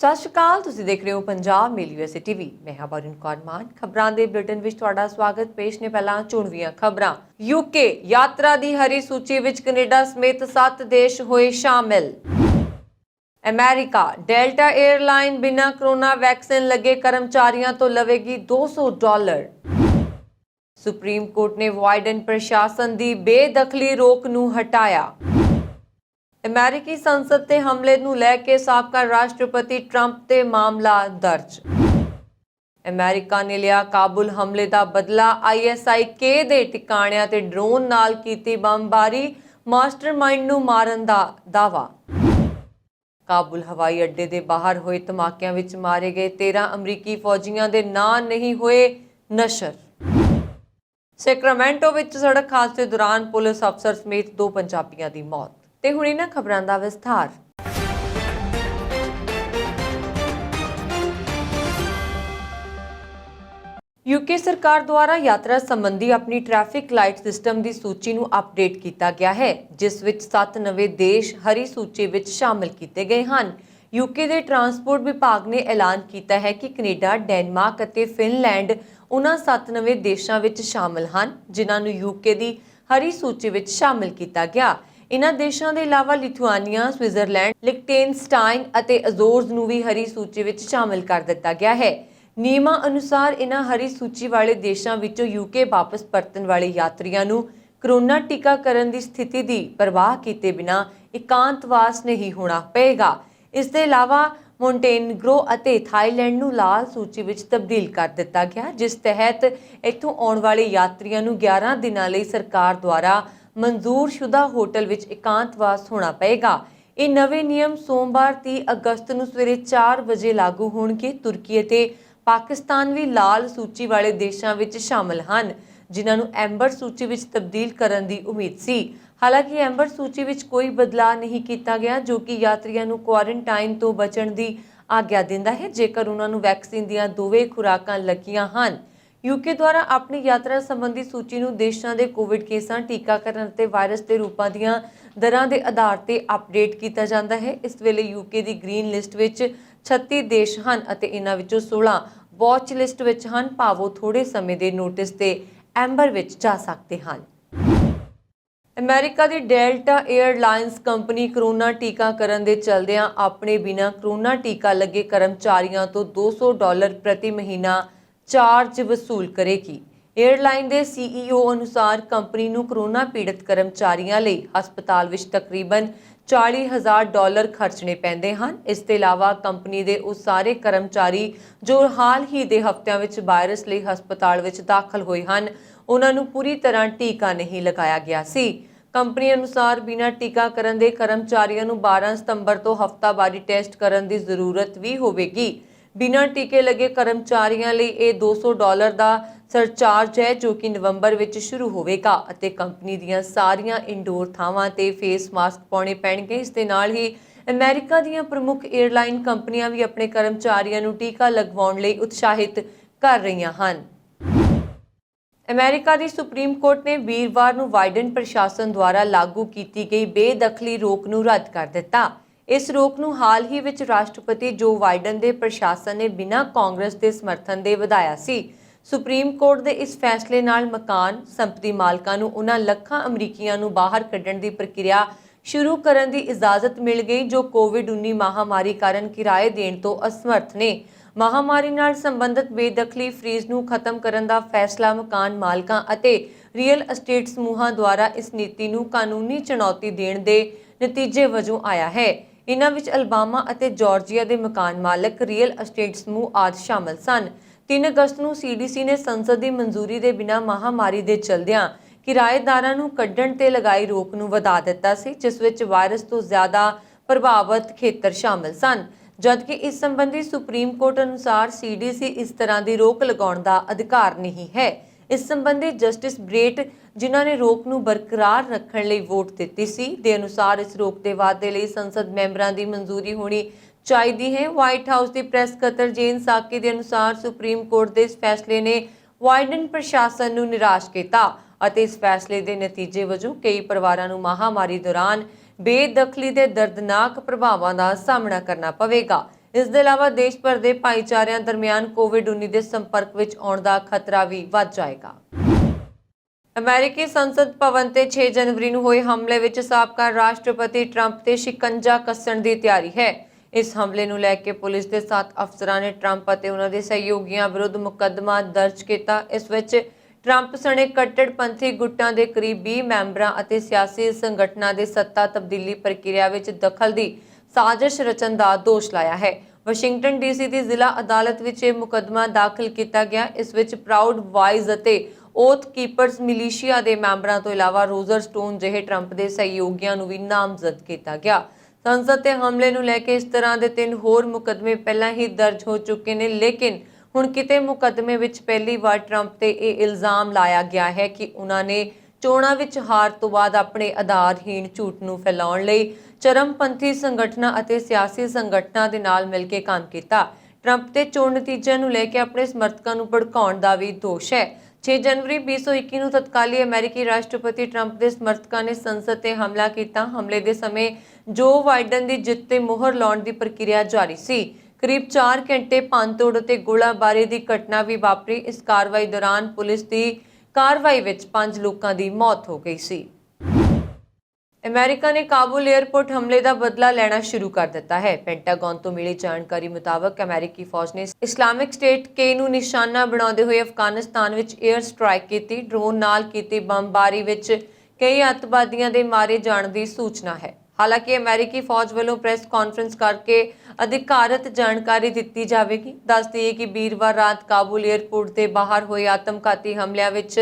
ਸਤਿ ਸ਼੍ਰੀ ਅਕਾਲ। ਤੁਸੀਂ ਦੇਖ ਰਹੇ ਹੋ ਪੰਜਾਬ ਮੇਲ USA TV। ਮੈਂ ਹਾਂ ਬਰਨ ਕੌਰਮਾਨ। ਖਬਰਾਂ ਦੇ ਬੁਲੇਟਿਨ ਵਿੱਚ ਤੁਹਾਡਾ ਸਵਾਗਤ। ਪੇਸ਼ ਨੇ ਪਹਿਲਾਂ ਚੁਣਵੀਆਂ ਖਬਰਾਂ। UK ਯਾਤਰਾ ਦੀ ਹਰੀ ਸੂਚੀ ਵਿੱਚ ਕੈਨੇਡਾ ਸਮੇਤ 7 ਦੇਸ਼ ਹੋਏ ਸ਼ਾਮਿਲ। ਅਮਰੀਕਾ ਡੈਲਟਾ 에ਅਰਲਾਈਨ ਬਿਨਾਂ ਕੋਰੋਨਾ ਵੈਕਸੀਨ ਲੱਗੇ ਕਰਮਚਾਰੀਆਂ ਤੋਂ ਲਵੇਗੀ $200। ਸੁਪਰੀਮ ਕੋਰਟ ਨੇ ਵਾਈਡਨ ਪ੍ਰਸ਼ਾਸਨ ਦੀ ਬੇਦਖਲੀ ਰੋਕ ਨੂੰ ਹਟਾਇਆ। ਅਮਰੀਕੀ ਸੰਸਦ ਤੇ ਹਮਲੇ ਨੂੰ ਲੈ ਕੇ ਸਾਬਕਾ ਰਾਸ਼ਟਰਪਤੀ ਟਰੰਪ ਤੇ ਮਾਮਲਾ ਦਰਜ। ਅਮਰੀਕਾ ਨੇ ਲਿਆ ਕਾਬੁਲ ਹਮਲੇ ਦਾ ਬਦਲਾ। ISIK ਦੇ ਟਿਕਾਣਿਆਂ ਤੇ ਡਰੋਨ ਨਾਲ ਕੀਤੀ ਬੰਬਾਰੀ। ਮਾਸਟਰਮਾਈਂਡ ਨੂੰ ਮਾਰਨ ਦਾ ਦਾਅਵਾ। ਕਾਬੁਲ ਹਵਾਈ ਅੱਡੇ ਦੇ ਬਾਹਰ ਹੋਏ ਧਮਾਕਿਆਂ ਵਿੱਚ ਮਾਰੇ ਗਏ 13 ਅਮਰੀਕੀ ਫੌਜੀਆਂ ਦੇ ਨਾਂ ਨਹੀਂ ਹੋਏ ਨਸ਼ਰ। ਸੈਕਰਾਮੈਂਟੋ ਵਿੱਚ ਸੜਕ ਹਾਦਸੇ ਦੌਰਾਨ ਪੁਲਿਸ ਅਫਸਰ ਸਮੇਤ 2 ਪੰਜਾਬੀਆਂ ਦੀ ਮੌਤ। ਤੇ ਹੁਣ ਇਹਨਾਂ ਖਬਰਾਂ ਦਾ ਵਿਸਥਾਰ। UK ਸਰਕਾਰ ਦੁਆਰਾ ਯਾਤਰਾ ਸੰਬੰਧੀ ਆਪਣੀ ਟ੍ਰੈਫਿਕ ਲਾਈਟ ਸਿਸਟਮ ਦੀ ਸੂਚੀ ਨੂੰ ਅਪਡੇਟ ਕੀਤਾ ਗਿਆ ਹੈ, ਜਿਸ ਵਿੱਚ 7 ਨਵੇਂ ਦੇਸ਼ ਹਰੀ ਸੂਚੀ ਵਿੱਚ ਸ਼ਾਮਲ ਕੀਤੇ ਗਏ ਹਨ। UK ਦੇ ਟਰਾਂਸਪੋਰਟ ਵਿਭਾਗ ਨੇ ਐਲਾਨ ਕੀਤਾ ਹੈ ਕਿ ਕੈਨੇਡਾ, ਡੈਨਮਾਰਕ ਅਤੇ ਫਿਨਲੈਂਡ ਉਹਨਾਂ 7 ਨਵੇਂ ਦੇਸ਼ਾਂ ਵਿੱਚ ਸ਼ਾਮਲ ਹਨ ਜਿਨ੍ਹਾਂ ਨੂੰ UK ਦੀ ਹਰੀ ਸੂਚੀ ਵਿੱਚ ਸ਼ਾਮਲ ਕੀਤਾ ਗਿਆ। ਇਨ੍ਹਾਂ ਦੇਸ਼ਾਂ ਦੇ ਇਲਾਵਾ ਲਿਥੁਆਨੀਆ, ਸਵਿਟਜ਼ਰਲੈਂਡ, ਲਿਖਟੇਨਸਟਾਈਨ ਅਤੇ ਅਜ਼ੋਰਜ਼ ਨੂੰ ਵੀ ਹਰੀ ਸੂਚੀ ਵਿੱਚ ਸ਼ਾਮਲ ਕਰ ਦਿੱਤਾ ਗਿਆ ਹੈ। ਨਿਯਮਾਂ ਅਨੁਸਾਰ ਇਨ੍ਹਾਂ ਹਰੀ ਸੂਚੀ ਵਾਲੇ ਦੇਸ਼ਾਂ ਵਿੱਚੋਂ UK ਵਾਪਸ ਪਰਤਣ ਵਾਲੇ ਯਾਤਰੀਆਂ ਨੂੰ ਕੋਰੋਨਾ ਟੀਕਾਕਰਨ ਦੀ ਸਥਿਤੀ ਦੀ ਪਰਵਾਹ ਕੀਤੇ ਬਿਨਾਂ ਇਕਾਂਤਵਾਸ ਨਹੀਂ ਹੋਣਾ ਪਏਗਾ। ਇਸ ਦੇ ਇਲਾਵਾ ਮੋਂਟੇਨਗਰੋ ਅਤੇ ਥਾਈਲੈਂਡ ਨੂੰ ਲਾਲ ਸੂਚੀ ਵਿੱਚ ਤਬਦੀਲ ਕਰ ਦਿੱਤਾ ਗਿਆ, ਜਿਸ ਤਹਿਤ ਇੱਥੋਂ ਆਉਣ ਵਾਲੇ ਯਾਤਰੀਆਂ ਨੂੰ 11 ਦਿਨਾਂ ਲਈ ਸਰਕਾਰ ਦੁਆਰਾ ਮਨਜ਼ੂਰਸ਼ੁਦਾ ਹੋਟਲ ਵਿੱਚ ਇਕਾਂਤਵਾਸ ਹੋਣਾ ਪਏਗਾ। ਇਹ ਨਵੇਂ ਨਿਯਮ ਸੋਮਵਾਰ 30 ਅਗਸਤ ਨੂੰ ਸਵੇਰੇ 4 ਵਜੇ ਲਾਗੂ ਹੋਣਗੇ। ਤੁਰਕੀ ਅਤੇ ਪਾਕਿਸਤਾਨ ਵੀ ਲਾਲ ਸੂਚੀ ਵਾਲੇ ਦੇਸ਼ਾਂ ਵਿੱਚ ਸ਼ਾਮਲ ਹਨ, ਜਿਨ੍ਹਾਂ ਨੂੰ ਐਂਬਰ ਸੂਚੀ ਵਿੱਚ ਤਬਦੀਲ ਕਰਨ ਦੀ ਉਮੀਦ ਸੀ। ਹਾਲਾਂਕਿ ਐਂਬਰ ਸੂਚੀ ਵਿੱਚ ਕੋਈ ਬਦਲਾਅ ਨਹੀਂ ਕੀਤਾ ਗਿਆ, ਜੋ ਕਿ ਯਾਤਰੀਆਂ ਨੂੰ ਕੁਆਰੰਟਾਈਨ ਤੋਂ ਬਚਣ ਦੀ ਆਗਿਆ ਦਿੰਦਾ ਹੈ ਜੇਕਰ ਉਹਨਾਂ ਨੂੰ ਵੈਕਸੀਨ ਦੀਆਂ ਦੋਵੇਂ ਖੁਰਾਕਾਂ ਲੱਗੀਆਂ ਹਨ। UK ਦੁਆਰਾ ਆਪਣੀ ਯਾਤਰਾ ਸੰਬੰਧੀ ਸੂਚੀ ਨੂੰ ਦੇਸ਼ਾਂ ਦੇ ਕੋਵਿਡ ਕੇਸਾਂ, ਟੀਕਾਕਰਨ ਅਤੇ ਵਾਇਰਸ ਦੇ ਰੂਪਾਂ ਦੀਆਂ ਦਰਾਂ ਦੇ ਆਧਾਰ ਤੇ ਅਪਡੇਟ ਕੀਤਾ ਜਾਂਦਾ ਹੈ। ਇਸ ਵੇਲੇ UK ਦੀ ਗ੍ਰੀਨ ਲਿਸਟ ਵਿੱਚ 36 ਦੇਸ਼ ਹਨ ਅਤੇ ਇਹਨਾਂ ਵਿੱਚੋਂ 16 ਵਾਚ ਲਿਸਟ ਵਿੱਚ ਹਨ, ਭਾਵ ਉਹ ਥੋੜੇ ਸਮੇਂ ਦੇ ਨੋਟਿਸ ਤੇ ਐਂਬਰ ਵਿੱਚ ਜਾ ਸਕਦੇ ਹਨ। ਅਮਰੀਕਾ ਦੀ ਡੈਲਟਾ 에ਅਰਲਾਈਨਸ ਕੰਪਨੀ ਕੋਰੋਨਾ ਟੀਕਾਕਰਨ ਦੇ ਚਲਦਿਆਂ ਆਪਣੇ ਬਿਨਾਂ ਕੋਰੋਨਾ ਟੀਕਾ ਲੱਗੇ ਕਰਮਚਾਰੀਆਂ ਤੋਂ $200 ਪ੍ਰਤੀ ਮਹੀਨਾ ਚਾਰਜ ਵਸੂਲ ਕਰੇਗੀ। 에ਅਰਲਾਈਨ ਦੇ CEO ਅਨੁਸਾਰ ਕੰਪਨੀ ਨੂੰ ਕੋਰੋਨਾ ਪੀੜਤ ਕਰਮਚਾਰੀਆਂ ਲਈ ਹਸਪਤਾਲ ਵਿੱਚ ਤਕਰੀਬਨ $40,000 ਖਰਚਣੇ ਪੈਂਦੇ ਹਨ। ਇਸ ਤੋਂ ਇਲਾਵਾ ਕੰਪਨੀ ਦੇ ਉਹ ਸਾਰੇ ਕਰਮਚਾਰੀ ਜੋ ਹਾਲ ਹੀ ਦੇ ਹਫ਼ਤਿਆਂ ਵਿੱਚ ਵਾਇਰਸ ਲਈ ਹਸਪਤਾਲ ਵਿੱਚ ਦਾਖਲ ਹੋਏ ਹਨ, ਉਹਨਾਂ ਨੂੰ ਪੂਰੀ ਤਰ੍ਹਾਂ ਟੀਕਾ ਨਹੀਂ ਲਗਾਇਆ ਗਿਆ ਸੀ। ਕੰਪਨੀ ਅਨੁਸਾਰ ਬਿਨਾਂ ਟੀਕਾਕਰਨ ਦੇ ਕਰਮਚਾਰੀਆਂ ਨੂੰ 12 ਸਤੰਬਰ ਤੋਂ ਹਫ਼ਤਾਵਾਰੀ ਟੈਸਟ ਕਰਨ ਦੀ ਜ਼ਰੂਰਤ ਵੀ ਹੋਵੇਗੀ। ਬਿਨਾਂ ਟੀਕੇ ਲੱਗੇ ਕਰਮਚਾਰੀਆਂ ਲਈ ਇਹ $200 ਦਾ ਸਰਚਾਰਜ ਹੈ, ਜੋ ਕਿ ਨਵੰਬਰ ਵਿੱਚ ਸ਼ੁਰੂ ਹੋਵੇਗਾ ਅਤੇ ਕੰਪਨੀ ਦੀਆਂ ਸਾਰੀਆਂ ਇੰਡੋਰ ਥਾਵਾਂ ਤੇ ਫੇਸ ਮਾਸਕ ਪਾਉਣੇ ਪੈਣਗੇ। ਇਸ ਦੇ ਨਾਲ ਹੀ ਅਮਰੀਕਾ ਦੀਆਂ ਪ੍ਰਮੁੱਖ 에ਅਰਲਾਈਨ ਕੰਪਨੀਆਂ ਵੀ ਆਪਣੇ ਕਰਮਚਾਰੀਆਂ ਨੂੰ ਟੀਕਾ ਲਗਵਾਉਣ ਲਈ ਉਤਸ਼ਾਹਿਤ ਕਰ ਰਹੀਆਂ ਹਨ। ਅਮਰੀਕਾ ਦੀ ਸੁਪਰੀਮ ਕੋਰਟ ਨੇ ਵੀਰਵਾਰ ਨੂੰ ਵਾਈਡਨ ਪ੍ਰਸ਼ਾਸਨ ਦੁਆਰਾ ਲਾਗੂ ਕੀਤੀ ਗਈ ਬੇਦਖਲੀ ਰੋਕ ਨੂੰ ਰੱਦ ਕਰ ਦਿੱਤਾ। ਇਸ ਰੋਕ ਨੂੰ ਹਾਲ ਹੀ ਵਿੱਚ ਰਾਸ਼ਟਰਪਤੀ ਜੋ ਬਾਈਡਨ ਦੇ ਪ੍ਰਸ਼ਾਸਨ ਨੇ ਬਿਨਾਂ ਕਾਂਗਰਸ ਦੇ ਸਮਰਥਨ ਦੇ ਵਧਾਇਆ ਸੀ। ਸੁਪਰੀਮ ਕੋਰਟ ਦੇ ਇਸ ਫੈਸਲੇ ਨਾਲ ਮਕਾਨ ਸੰਪਤੀ ਮਾਲਕਾਂ ਨੂੰ ਉਹਨਾਂ ਲੱਖਾਂ ਅਮਰੀਕੀਆਂ ਨੂੰ ਬਾਹਰ ਕੱਢਣ ਦੀ ਪ੍ਰਕਿਰਿਆ ਸ਼ੁਰੂ ਕਰਨ ਦੀ ਇਜਾਜ਼ਤ ਮਿਲ ਗਈ ਜੋ ਕੋਵਿਡ-19 ਮਹਾਮਾਰੀ ਕਾਰਨ ਕਿਰਾਏ ਦੇਣ ਤੋਂ ਅਸਮਰਥ ਨੇ। ਮਹਾਮਾਰੀ ਨਾਲ ਸੰਬੰਧਿਤ ਬੇਦਖਲੀ ਫ੍ਰੀਜ਼ ਨੂੰ ਖਤਮ ਕਰਨ ਦਾ ਫੈਸਲਾ ਮਕਾਨ ਮਾਲਕਾਂ ਅਤੇ ਰੀਅਲ ਅਸਟੇਟ ਸਮੂਹਾਂ ਦੁਆਰਾ ਇਸ ਨੀਤੀ ਨੂੰ ਕਾਨੂੰਨੀ ਚੁਣੌਤੀ ਦੇਣ ਦੇ ਨਤੀਜੇ ਵਜੋਂ ਆਇਆ ਹੈ। ਇਨ੍ਹਾਂ ਵਿੱਚ ਅਲਬਾਮਾ ਅਤੇ ਜਾਰਜੀਆ ਦੇ ਮਕਾਨ ਮਾਲਕ, ਰੀਅਲ ਅਸਟੇਟ ਸਮੂਹ ਆਦਿ ਸ਼ਾਮਲ ਸਨ। 3 ਅਗਸਤ ਨੂੰ CDC ਨੇ ਸੰਸਦ ਦੀ ਮਨਜ਼ੂਰੀ ਦੇ ਬਿਨਾਂ ਮਹਾਮਾਰੀ ਦੇ ਚਲਦਿਆਂ ਕਿਰਾਏਦਾਰਾਂ ਨੂੰ ਕੱਢਣ ਤੇ ਲਗਾਈ ਰੋਕ ਨੂੰ ਵਧਾ ਦਿੱਤਾ ਸੀ, ਜਿਸ ਵਿੱਚ ਵਾਇਰਸ ਤੋਂ ਜ਼ਿਆਦਾ ਪ੍ਰਭਾਵਿਤ ਖੇਤਰ ਸ਼ਾਮਲ ਸਨ। ਜਦਕਿ ਇਸ ਸੰਬੰਧੀ ਸੁਪਰੀਮ ਕੋਰਟ ਅਨੁਸਾਰ CDC ਇਸ ਤਰ੍ਹਾਂ ਦੀ ਰੋਕ ਲਗਾਉਣ ਦਾ ਅਧਿਕਾਰ ਨਹੀਂ ਹੈ। ਇਸ ਸੰਬੰਧੀ ਜਸਟਿਸ ਬ੍ਰੇਟ, ਜਿਨ੍ਹਾਂ ਨੇ ਰੋਕ ਨੂੰ ਬਰਕਰਾਰ ਰੱਖਣ ਲਈ ਵੋਟ ਦਿੱਤੀ ਸੀ, ਦੇ ਅਨੁਸਾਰ ਇਸ ਰੋਕ ਦੇ ਵਾਧੇ ਲਈ ਸੰਸਦ ਮੈਂਬਰਾਂ ਦੀ ਮਨਜ਼ੂਰੀ ਹੋਣੀ ਚਾਹੀਦੀ ਹੈ। ਵਾਈਟ ਹਾਊਸ ਦੀ ਪ੍ਰੈਸ ਸਕੱਤਰ ਜੇਨ ਸਾਕੀ ਦੇ ਅਨੁਸਾਰ ਸੁਪਰੀਮ ਕੋਰਟ ਦੇ ਇਸ ਫੈਸਲੇ ਨੇ ਵਾਈਡਨ ਪ੍ਰਸ਼ਾਸਨ ਨੂੰ ਨਿਰਾਸ਼ ਕੀਤਾ ਅਤੇ ਇਸ ਫੈਸਲੇ ਦੇ ਨਤੀਜੇ ਵਜੋਂ ਕਈ ਪਰਿਵਾਰਾਂ ਨੂੰ ਮਹਾਮਾਰੀ ਦੌਰਾਨ ਬੇਦਖਲੀ ਦੇ ਦਰਦਨਾਕ ਪ੍ਰਭਾਵਾਂ ਦਾ ਸਾਹਮਣਾ ਕਰਨਾ ਪਵੇਗਾ। ਇਸ ਦੇ ਇਲਾਵਾ ਦੇਸ਼ ਭਰ ਦੇ ਭਾਈਚਾਰਿਆਂ ਦਰਮਿਆਨ ਕੋਵਿਡ-19 ਦੇ ਸੰਪਰਕ ਵਿੱਚ ਆਉਣ ਦਾ ਖਤਰਾ ਵੀ ਵੱਧ ਜਾਏਗਾ। ਅਮਰੀਕੀ ਸੰਸਦ ਭਵਨ ਤੇ 6 ਜਨਵਰੀ ਨੂੰ ਹੋਏ ਹਮਲੇ ਵਿੱਚ ਸਾਬਕਾ ਰਾਸ਼ਟਰਪਤੀ ਟਰੰਪ ਤੇ ਸ਼ਿਕੰਜਾ ਕੱਸਣ ਦੀ ਤਿਆਰੀ ਹੈ। ਇਸ ਹਮਲੇ ਨੂੰ ਲੈ ਕੇ ਪੁਲਿਸ ਦੇ 7 ਅਫਸਰਾਂ ਨੇ ਟਰੰਪ ਅਤੇ ਉਹਨਾਂ ਦੇ ਸਹਿਯੋਗੀਆਂ ਵਿਰੁੱਧ ਮੁਕੱਦਮਾ ਦਰਜ ਕੀਤਾ। ਇਸ ਵਿੱਚ ਟਰੰਪ ਸਣੇ ਕੱਟੜਪੰਥੀ ਗੁੱਟਾਂ ਦੇ ਕਰੀਬ 20 ਮੈਂਬਰਾਂ ਅਤੇ ਸਿਆਸੀ ਸੰਗਠਨਾਂ ਦੇ ਸੱਤਾ ਤਬਦੀਲੀ ਪ੍ਰਕਿਰਿਆ ਵਿੱਚ ਦਖਲ ਦੀ ਸਾਜ਼ਿਸ਼ ਰਚਨ ਦਾ ਦੋਸ਼ ਲਾਇਆ ਹੈ। ਵਾਸ਼ਿੰਗਟਨ ਡੀਸੀ ਦੀ ਜ਼ਿਲ੍ਹਾ ਅਦਾਲਤ ਵਿੱਚ ਇਹ ਮੁਕੱਦਮਾ ਦਾਖਲ ਕੀਤਾ ਗਿਆ। ਇਸ ਵਿੱਚ ਪ੍ਰਾਊਡ ਵਾਈਜ਼ ਅਤੇ ਓਥ ਕੀਪਰਸ ਮਿਲੀਸ਼ੀਆ ਦੇ ਮੈਂਬਰਾਂ ਤੋਂ ਇਲਾਵਾ ਰੋਜ਼ਰ ਸਟੋਨ ਜਿਹੇ ਟਰੰਪ ਦੇ ਸਹਿਯੋਗੀਆਂ ਨੂੰ ਵੀ ਨਾਮਜ਼ਦ ਕੀਤਾ ਗਿਆ। ਸੰਸਦ ਤੇ ਹਮਲੇ ਨੂੰ ਲੈ ਕੇ ਇਸ ਤਰ੍ਹਾਂ ਦੇ 3 ਹੋਰ ਮੁਕੱਦਮੇ ਪਹਿਲਾਂ ਹੀ ਦਰਜ ਹੋ ਚੁੱਕੇ ਨੇ, ਲੇਕਿਨ ਹੁਣ ਕਿਤੇ ਮੁਕੱਦਮੇ ਵਿੱਚ ਪਹਿਲੀ ਵਾਰ ਟਰੰਪ ਤੇ ਇਹ ਇਲਜ਼ਾਮ ਲਾਇਆ ਗਿਆ ਹੈ ਕਿ ਉਹਨਾਂ ਨੇ ਚੋਣਾਂ ਵਿੱਚ ਹਾਰ ਤੋਂ ਬਾਅਦ ਆਪਣੇ ਆਧਾਰਹੀਣ ਝੂਠ ਨੂੰ ਫੈਲਾਉਣ ਲਈ ਚਰਮਪੰਥੀ ਸੰਗਠਨਾਂ ਅਤੇ ਸਿਆਸੀ ਸੰਗਠਨਾਂ ਦੇ ਨਾਲ ਮਿਲ ਕੇ ਕੰਮ ਕੀਤਾ। ਟਰੰਪ ਤੇ ਚੋਣ ਨਤੀਜਿਆਂ ਨੂੰ ਲੈ ਕੇ ਆਪਣੇ ਸਮਰਥਕਾਂ ਨੂੰ ਭੜਕਾਉਣ ਦਾ ਵੀ ਦੋਸ਼ ਹੈ। 6 ਜਨਵਰੀ 2021 ਨੂੰ ਤਤਕਾਲੀ ਅਮਰੀਕੀ ਰਾਸ਼ਟਰਪਤੀ ਟਰੰਪ ਦੇ ਸਮਰਥਕਾਂ ਨੇ ਸੰਸਦ ਤੇ ਹਮਲਾ ਕੀਤਾ। ਹਮਲੇ ਦੇ ਸਮੇਂ ਜੋ ਬਾਈਡਨ ਦੀ ਜਿੱਤ ਤੇ ਮੁਹਰ ਲਾਉਣ ਦੀ ਪ੍ਰਕਿਰਿਆ ਜਾਰੀ ਸੀ। ਕਰੀਬ 4 ਘੰਟੇ ਭੰਨਤੋੜ ਅਤੇ ਗੋਲਾਬਾਰੀ ਦੀ ਘਟਨਾ ਵੀ ਵਾਪਰੀ। ਇਸ ਕਾਰਵਾਈ ਦੌਰਾਨ ਪੁਲਿਸ ਦੀ ਕਾਰਵਾਈ ਵਿੱਚ 5 ਲੋਕਾਂ ਦੀ ਮੌਤ ਹੋ ਗਈ ਸੀ। ਅਮਰੀਕਾ ਨੇ ਕਾਬੁਲ 에ਅਰਪੋਰਟ ਹਮਲੇ ਦਾ ਬਦਲਾ ਲੈਣਾ ਸ਼ੁਰੂ ਕਰ ਦਿੱਤਾ ਹੈ। ਪੈਂਟਾਗਨ ਤੋਂ ਮਿਲੀ ਜਾਣਕਾਰੀ ਮੁਤਾਬਕ ਅਮਰੀਕੀ ਫੌਜ ਨੇ ਇਸਲਾਮਿਕ ਸਟੇਟ ਕੇ ਨੂੰ ਨਿਸ਼ਾਨਾ ਬਣਾਉਂਦੇ ਹੋਏ ਅਫਗਾਨਿਸਤਾਨ ਵਿੱਚ 에ਅਰ ਸਟ੍ਰਾਈਕ ਕੀਤੀ। ਡਰੋਨ ਨਾਲ ਕੀਤੀ ਬੰਬਾਰੀ ਵਿੱਚ ਕਈ ਅੱਤਵਾਦੀਆਂ ਦੇ ਮਾਰੇ ਜਾਣ ਦੀ ਸੂਚਨਾ ਹੈ। ਹਾਲਾਂਕਿ ਅਮਰੀਕੀ ਫੌਜ ਵੱਲੋਂ ਪ੍ਰੈਸ ਕਾਨਫਰੰਸ ਕਰਕੇ ਅਧਿਕਾਰਤ ਜਾਣਕਾਰੀ ਦਿੱਤੀ ਜਾਵੇਗੀ। ਦੱਸ ਦਈਏ ਕਿ ਵੀਰਵਾਰ ਰਾਤ ਕਾਬੁਲ 에ਅਰਪੋਰਟ ਦੇ ਬਾਹਰ ਹੋਏ ਆਤਮਘਾਤੀ ਹਮਲਿਆਂ ਵਿੱਚ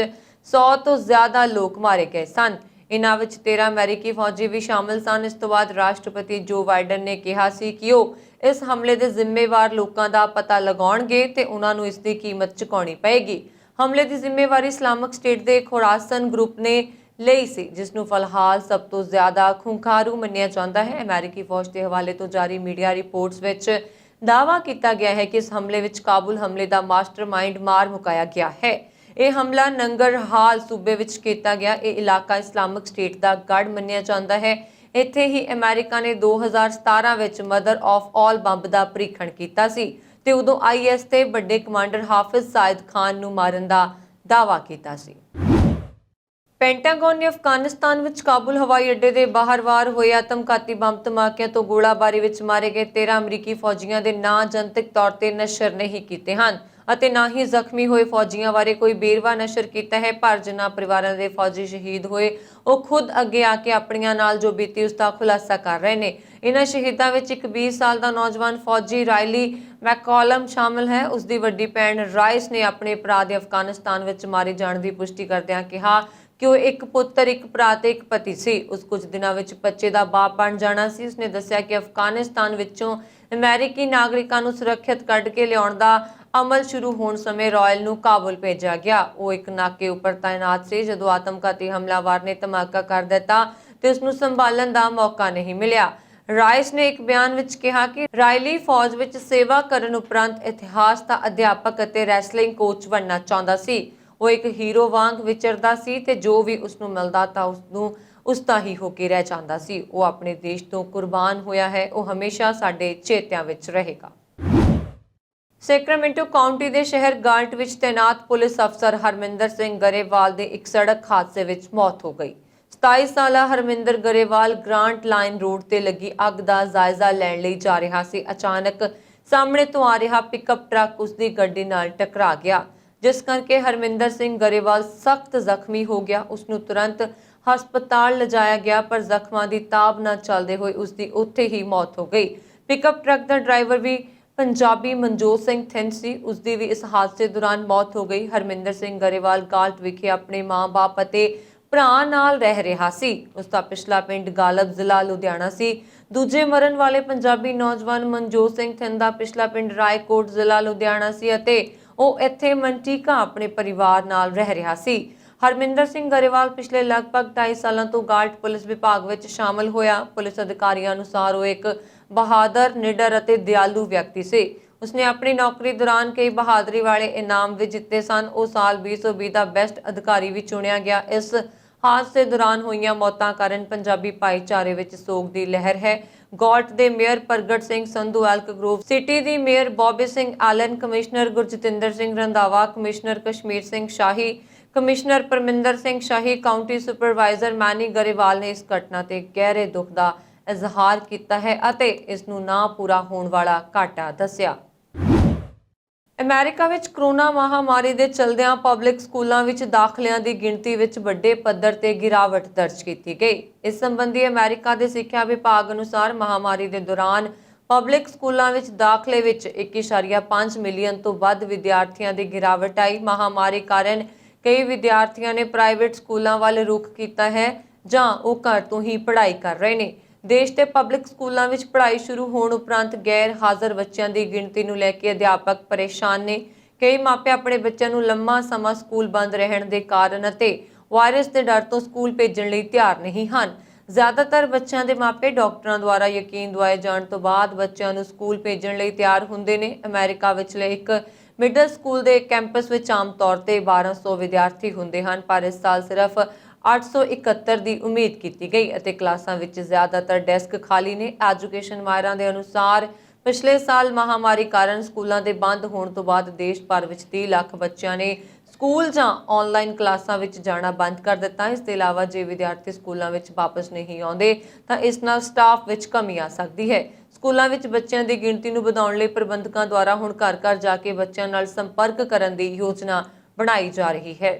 100 ਤੋਂ ਜ਼ਿਆਦਾ ਲੋਕ ਮਾਰੇ ਗਏ ਸਨ। ਇਨ੍ਹਾਂ ਵਿੱਚ 13 ਅਮਰੀਕੀ ਫੌਜੀ ਵੀ ਸ਼ਾਮਲ ਸਨ। ਇਸ ਤੋਂ ਬਾਅਦ ਰਾਸ਼ਟਰਪਤੀ ਜੋ ਬਾਈਡਨ ਨੇ ਕਿਹਾ ਸੀ ਕਿ ਉਹ ਇਸ ਹਮਲੇ ਦੇ ਜ਼ਿੰਮੇਵਾਰ ਲੋਕਾਂ ਦਾ ਪਤਾ ਲਗਾਉਣਗੇ ਤੇ ਉਹਨਾਂ ਨੂੰ ਇਸ ਦੀ ਕੀਮਤ ਚੁਕਾਉਣੀ ਪਏਗੀ। ਹਮਲੇ ਦੀ ਜ਼ਿੰਮੇਵਾਰੀ ਇਸਲਾਮਿਕ ਸਟੇਟ ਦੇ ਖੁਰਾਸਨ ਗਰੁੱਪ ਨੇ ਲਈ ਸੀ, ਜਿਸ ਨੂੰ ਫਿਲਹਾਲ ਸਭ ਤੋਂ ਜ਼ਿਆਦਾ ਖੂੰਖਾਰੂ ਮੰਨਿਆ ਜਾਂਦਾ ਹੈ। ਅਮਰੀਕੀ ਫੌਜ ਦੇ ਹਵਾਲੇ ਤੋਂ ਜਾਰੀ ਮੀਡੀਆ ਰਿਪੋਰਟਸ ਵਿੱਚ ਦਾਅਵਾ ਕੀਤਾ ਗਿਆ ਹੈ ਕਿ ਇਸ ਹਮਲੇ ਵਿੱਚ ਕਾਬੁਲ ਹਮਲੇ ਦਾ ਮਾਸਟਰਮਾਈਂਡ ਮਾਰ ਮੁਕਾਇਆ ਗਿਆ ਹੈ। ਇਹ ਹਮਲਾ ਨੰਗਰਹਾਲ ਸੂਬੇ ਵਿੱਚ ਕੀਤਾ ਗਿਆ। ਇਹ ਇਲਾਕਾ ਇਸਲਾਮਿਕ ਸਟੇਟ ਦਾ ਗੜ ਮੰਨਿਆ ਜਾਂਦਾ ਹੈ। ਇੱਥੇ ਹੀ ਅਮਰੀਕਾ ਨੇ 2017 ਵਿੱਚ ਮਦਰ ਆਫ ਆਲ ਬੰਬ ਦਾ ਪ੍ਰੀਖਣ ਕੀਤਾ ਸੀ ਤੇ ਉਦੋਂ IS ਤੇ ਵੱਡੇ ਕਮਾਂਡਰ ਹਾਫਿਜ਼ ਸਾਇਦ ਖਾਨ ਨੂੰ ਮਾਰਨ ਦਾ ਦਾਅਵਾ ਕੀਤਾ ਸੀ। ਪੈਂਟਾਗਨ ਨੇ ਅਫਗਾਨਿਸਤਾਨ ਵਿੱਚ ਕਾਬੁਲ ਹਵਾਈ ਅੱਡੇ ਦੇ ਬਾਹਰ ਵਾਰ ਹੋਏ ਆਤਮਘਾਤੀ ਬੰਬ ਧਮਾਕਿਆਂ ਤੋਂ ਗੋਲਾਬਾਰੀ ਵਿੱਚ ਮਾਰੇ ਗਏ 13 ਅਮਰੀਕੀ ਫੌਜੀਆਂ ਦੇ ਨਾਂ ਜਨਤਕ ਤੌਰ ਤੇ ਨਸ਼ਰ ਨਹੀਂ ਕੀਤੇ ਹਨ ਅਤੇ ਨਾ ਹੀ ਜ਼ਖਮੀ ਹੋਏ ਫੌਜੀਆਂ ਬਾਰੇ ਕੋਈ ਵੇਰਵਾ ਨਸ਼ਰ ਕੀਤਾ ਹੈ। ਪਰ ਜਿਨ੍ਹਾਂ ਪਰਿਵਾਰਾਂ ਦੇ ਫੌਜੀ ਸ਼ਹੀਦ ਹੋਏ ਉਹ ਖੁਦ ਅੱਗੇ ਆ ਕੇ ਆਪਣੀਆਂ ਨਾਲ ਜੋ ਬੀਤੀ ਉਸ ਦਾ ਖੁਲਾਸਾ ਕਰ ਰਹੇ ਨੇ। ਇਨ੍ਹਾਂ ਸ਼ਹੀਦਾਂ ਵਿੱਚ ਇੱਕ 20 ਸਾਲ ਦਾ ਨੌਜਵਾਨ ਫੌਜੀ ਰਾਇਲੀ ਮੈਕਕॉलम ਸ਼ਾਮਲ ਹੈ। ਉਸ ਦੀ ਵੱਡੀ ਭੈਣ ਰਾਈਸ ਨੇ ਆਪਣੇ ਭਰਾ ਦੇ ਅਫਗਾਨਿਸਤਾਨ ਵਿੱਚ ਮਾਰੇ ਜਾਣ ਦੀ ਪੁਸ਼ਟੀ ਕਰਦਿਆਂ ਕਿਹਾ ਕਿ ਉਹ ਇੱਕ ਪੁੱਤਰ, ਇੱਕ ਭਰਾ ਤੇ ਇੱਕ ਪਤੀ ਸੀ। ਉਸ ਕੁਝ ਦਿਨਾਂ ਵਿੱਚ ਬੱਚੇ ਦਾ ਬਾਪ ਬਣ ਜਾਣਾ ਸੀ। ਉਸਨੇ ਦੱਸਿਆ ਕਿ ਅਫਗਾਨਿਸਤਾਨ ਵਿੱਚੋਂ ਅਮਰੀਕੀ ਨਾਗਰਿਕਾਂ ਨੂੰ ਸੁਰੱਖਿਅਤ ਕੱਢ ਕੇ ਲਿਆਉਣ ਦਾ ਅਮਲ ਸ਼ੁਰੂ ਹੋਣ ਸਮੇਂ ਰਾਇਲ ਨੂੰ ਕਾਬੁਲ ਭੇਜਿਆ ਗਿਆ। ਉਹ ਇੱਕ ਨਾਕੇ ਉੱਪਰ ਤਾਇਨਾਤ ਸੀ ਜਦੋਂ ਆਤਮਘਾਤੀ ਹਮਲਾਵਰ ਨੇ ਧਮਾਕਾ ਕਰ ਦਿੱਤਾ ਤੇ ਉਸ ਨੂੰ ਸੰਭਾਲਣ ਦਾ ਮੌਕਾ ਨਹੀਂ ਮਿਲਿਆ। ਰਾਈਸ ਨੇ ਇੱਕ ਬਿਆਨ ਵਿੱਚ ਕਿਹਾ ਕਿ ਰਾਇਲੀ ਫੌਜ ਵਿੱਚ ਸੇਵਾ ਕਰਨ ਉਪਰੰਤ ਇਤਿਹਾਸ ਦਾ ਅਧਿਆਪਕ ਅਤੇ ਰੈਸਲਿੰਗ ਕੋਚ ਬਣਨਾ ਚਾਹੁੰਦਾ ਸੀ। ਉਹ ਇੱਕ ਹੀਰੋ ਵਾਂਗ ਵਿਚਰਦਾ ਸੀ ਤੇ ਜੋ ਵੀ ਉਸ ਨੂੰ ਮਿਲਦਾ ਤਾਂ ਉਸ ਦਾ ਹੀ ਹੋ ਕੇ ਰਹਿ ਜਾਂਦਾ ਸੀ। ਉਹ ਆਪਣੇ ਦੇਸ਼ ਤੋਂ ਕੁਰਬਾਨ ਹੋਇਆ ਹੈ। ਉਹ ਹਮੇਸ਼ਾ ਸਾਡੇ ਚੇਤਿਆਂ ਵਿੱਚ ਰਹੇਗਾ। ਸੈਕਰਾਮੈਂਟੋ ਕਾਉਂਟੀ ਦੇ ਸ਼ਹਿਰ ਗਾਲਟ ਵਿੱਚ ਤੈਨਾਤ ਪੁਲਿਸ ਅਫਸਰ ਹਰਮਿੰਦਰ ਸਿੰਘ ਗਰੇਵਾਲ ਦੇ ਇੱਕ ਸੜਕ ਹਾਦਸੇ ਵਿੱਚ ਮੌਤ ਹੋ ਗਈ। 27 ਸਾਲਾ Harminder Grewal Grant Line Road ਤੇ ਲੱਗੀ ਅੱਗ ਦਾ ਜਾਇਜ਼ਾ ਲੈਣ ਲਈ ਜਾ ਰਿਹਾ ਸੀ। ਅਚਾਨਕ ਸਾਹਮਣੇ ਤੋਂ ਆ ਰਿਹਾ ਪਿਕਅਪ ਟਰੱਕ ਉਸ ਦੀ ਗੱਡੀ ਨਾਲ ਟਕਰਾ ਗਿਆ, ਜਿਸ ਕਰਕੇ ਹਰਮਿੰਦਰ ਸਿੰਘ ਗਰੇਵਾਲ ਸਖਤ ਜ਼ਖਮੀ ਹੋ ਗਿਆ। ਉਸ ਨੂੰ ਤੁਰੰਤ ਹਸਪਤਾਲ ਲਿਜਾਇਆ ਗਿਆ, ਪਰ ਜ਼ਖਮਾਂ ਦੀ ਤਾਬ ਨਾ ਚੱਲਦੇ ਹੋਏ ਉਸ ਦੀ ਉੱਥੇ ਹੀ ਮੌਤ ਹੋ ਗਈ। ਪਿਕਅਪ ਟਰੱਕ ਦਾ ਡਰਾਈਵਰ ਵੀ ਪੰਜਾਬੀ ਮਨਜੋਤ ਸਿੰਘ ਥਿੰਦ ਸੀ। ਉਸ ਦੀ ਵੀ ਇਸ ਹਾਦਸੇ ਦੌਰਾਨ ਮੌਤ ਹੋ ਗਈ। ਹਰਮਿੰਦਰ ਸਿੰਘ ਗਰੇਵਾਲ ਗਾਲਟ ਵਿਖੇ ਆਪਣੇ ਮਾਂ-ਬਾਪ ਅਤੇ ਭਰਾ ਨਾਲ ਰਹਿ ਰਿਹਾ ਸੀ। ਉਸ ਦਾ ਪਿਛਲਾ ਪਿੰਡ ਗਾਲਬ ਜ਼ਿਲ੍ਹਾ ਲੁਧਿਆਣਾ ਸੀ। ਦੂਜੇ ਮਰਨ ਵਾਲੇ ਪੰਜਾਬੀ ਨੌਜਵਾਨ ਮਨਜੋਤ ਸਿੰਘ ਥਿੰਦ ਦਾ ਪਿਛਲਾ ਪਿੰਡ ਰਾਏਕੋਟ ਜ਼ਿਲ੍ਹਾ ਲੁਧਿਆਣਾ ਸੀ ਅਤੇ ਉਹ ਇੱਥੇ ਮੰਟੀਕਾ ਆਪਣੇ ਪਰਿਵਾਰ ਨਾਲ ਰਹਿ ਰਿਹਾ ਸੀ। ਹਰਮਿੰਦਰ ਸਿੰਘ ਗਰੇਵਾਲ ਪਿਛਲੇ ਲਗਭਗ 2.5 ਸਾਲਾਂ ਤੋਂ ਗਾਲਟ ਪੁਲਿਸ ਵਿਭਾਗ ਵਿੱਚ ਸ਼ਾਮਲ ਹੋਇਆ। ਪੁਲਿਸ ਅਧਿਕਾਰੀਆਂ ਅਨੁਸਾਰ ਉਹ ਇੱਕ ਬਹਾਦਰ, ਨਿਡਰ ਅਤੇ ਦਿਆਲੂ ਵਿਅਕਤੀ ਸੀ। ਉਸਨੇ ਆਪਣੀ ਨੌਕਰੀ ਦੌਰਾਨ ਕਈ ਬਹਾਦਰੀ ਵਾਲੇ ਇਨਾਮ ਵੀ ਜਿੱਤੇ ਸਨ। ਉਹ ਸਾਲ 2020 ਦਾ ਬੈਸਟ ਅਧਿਕਾਰੀ ਵੀ ਚੁਣਿਆ ਗਿਆ। ਇਸ ਹਾਦਸੇ ਦੌਰਾਨ ਹੋਈਆਂ ਮੌਤਾਂ ਕਾਰਨ ਪੰਜਾਬੀ ਭਾਈਚਾਰੇ ਵਿੱਚ ਸੋਗ ਦੀ ਲਹਿਰ ਹੈ। ਗੌਟ ਦੇ mayor Pargat Singh Sandhu, Elk Grove city ਦੀ mayor Bobby Singh Allen, commissioner Gurjatinder Singh Randhawa, commissioner Kashmir Singh Shahi, commissioner Parminder Singh Shahi, county supervisor Manny Grewal ਨੇ ਇਸ ਘਟਨਾ ਤੇ ਗਹਿਰੇ ਦੁੱਖ ਦਾ ਇਜ਼ਹਾਰ ਕੀਤਾ ਹੈ ਅਤੇ ਇਸ ਨੂੰ ਨਾ ਪੂਰਾ ਹੋਣ ਵਾਲਾ ਘਾਟਾ ਦੱਸਿਆ। ਅਮਰੀਕਾ ਵਿੱਚ ਕਰੋਨਾ ਮਹਾਮਾਰੀ ਦੇ ਚਲਦਿਆਂ ਪਬਲਿਕ ਸਕੂਲਾਂ ਵਿੱਚ ਦਾਖਲਿਆਂ ਦੀ ਗਿਣਤੀ ਵਿੱਚ ਵੱਡੇ ਪੱਧਰ ਤੇ ਗਿਰਾਵਟ ਦਰਜ ਕੀਤੀ ਗਈ। ਇਸ ਸੰਬੰਧੀ ਅਮਰੀਕਾ ਦੇ ਸਿੱਖਿਆ ਵਿਭਾਗ ਅਨੁਸਾਰ ਮਹਾਮਾਰੀ ਦੇ ਦੌਰਾਨ ਪਬਲਿਕ ਸਕੂਲਾਂ ਵਿੱਚ ਦਾਖਲੇ ਵਿੱਚ 1.5 ਮਿਲੀਅਨ ਤੋਂ ਵੱਧ ਵਿਦਿਆਰਥੀਆਂ ਦੀ ਗਿਰਾਵਟ ਆਈ। ਮਹਾਮਾਰੀ ਕਾਰਨ ਕਈ ਵਿਦਿਆਰਥੀਆਂ ਨੇ ਪ੍ਰਾਈਵੇਟ ਸਕੂਲਾਂ ਵੱਲ ਰੁਖ ਕੀਤਾ ਹੈ ਜਾਂ ਉਹ ਘਰ ਤੋਂ ਹੀ ਪੜ੍ਹਾਈ ਕਰ ਰਹੇ ਨੇ। ਦੇਸ਼ ਦੇ ਪਬਲਿਕ ਸਕੂਲਾਂ ਵਿੱਚ ਪੜ੍ਹਾਈ ਸ਼ੁਰੂ ਹੋਣ ਉਪਰੰਤ ਗੈਰ ਹਾਜ਼ਰ ਬੱਚਿਆਂ ਦੀ ਗਿਣਤੀ ਨੂੰ ਲੈ ਕੇ ਅਧਿਆਪਕ ਪਰੇਸ਼ਾਨ ਨੇ। ਕਈ ਮਾਪੇ ਆਪਣੇ ਬੱਚਿਆਂ ਨੂੰ ਲੰਮਾ ਸਮਾਂ ਸਕੂਲ ਬੰਦ ਰਹਿਣ ਦੇ ਕਾਰਨ ਅਤੇ ਵਾਇਰਸ ਦੇ ਡਰ ਤੋਂ ਸਕੂਲ ਭੇਜਣ ਲਈ ਤਿਆਰ ਨਹੀਂ ਹਨ। ਜ਼ਿਆਦਾਤਰ ਬੱਚਿਆਂ ਦੇ ਮਾਪੇ ਡਾਕਟਰਾਂ ਦੁਆਰਾ ਯਕੀਨ ਦਿਵਾਏ ਜਾਣ ਤੋਂ ਬਾਅਦ ਬੱਚਿਆਂ ਨੂੰ ਸਕੂਲ ਭੇਜਣ ਲਈ ਤਿਆਰ ਹੁੰਦੇ ਨੇ। ਅਮਰੀਕਾ ਵਿਚਲੇ ਇੱਕ ਮਿਡਲ ਸਕੂਲ ਦੇ ਕੈਂਪਸ ਵਿੱਚ ਆਮ ਤੌਰ ਤੇ 1200 ਵਿਦਿਆਰਥੀ ਹੁੰਦੇ ਹਨ, ਪਰ ਇਸ ਸਾਲ ਸਿਰਫ 871 ਦੀ ਉਮੀਦ ਕੀਤੀ ਗਈ ਅਤੇ ਕਲਾਸਾਂ ਵਿੱਚ ਜ਼ਿਆਦਾਤਰ ਡੈਸਕ ਖਾਲੀ ਨੇ। ਐਜੂਕੇਸ਼ਨ ਮਾਹਿਰਾਂ ਦੇ ਅਨੁਸਾਰ ਪਿਛਲੇ ਸਾਲ ਮਹਾਮਾਰੀ ਕਾਰਨ ਸਕੂਲਾਂ ਦੇ ਬੰਦ ਹੋਣ ਤੋਂ ਬਾਅਦ ਦੇਸ਼ ਭਰ ਵਿੱਚ 30 ਲੱਖ ਬੱਚਿਆਂ ਨੇ ਸਕੂਲ ਜਾਂ ਆਨਲਾਈਨ ਕਲਾਸਾਂ ਵਿੱਚ ਜਾਣਾ ਬੰਦ ਕਰ ਦਿੱਤਾ। ਇਸ ਦੇ ਇਲਾਵਾ ਜੇ ਵਿਦਿਆਰਥੀ ਸਕੂਲਾਂ ਵਿੱਚ ਵਾਪਸ ਨਹੀਂ ਆਉਂਦੇ ਤਾਂ ਇਸ ਨਾਲ ਸਟਾਫ ਵਿੱਚ ਕਮੀ ਆ ਸਕਦੀ ਹੈ। ਸਕੂਲਾਂ ਵਿੱਚ ਬੱਚਿਆਂ ਦੀ ਗਿਣਤੀ ਨੂੰ ਵਧਾਉਣ ਲਈ ਪ੍ਰਬੰਧਕਾਂ ਦੁਆਰਾ ਹੁਣ ਘਰ-ਘਰ ਜਾ ਕੇ ਬੱਚਿਆਂ ਨਾਲ ਸੰਪਰਕ ਕਰਨ ਦੀ ਯੋਜਨਾ ਬਣਾਈ ਜਾ ਰਹੀ ਹੈ।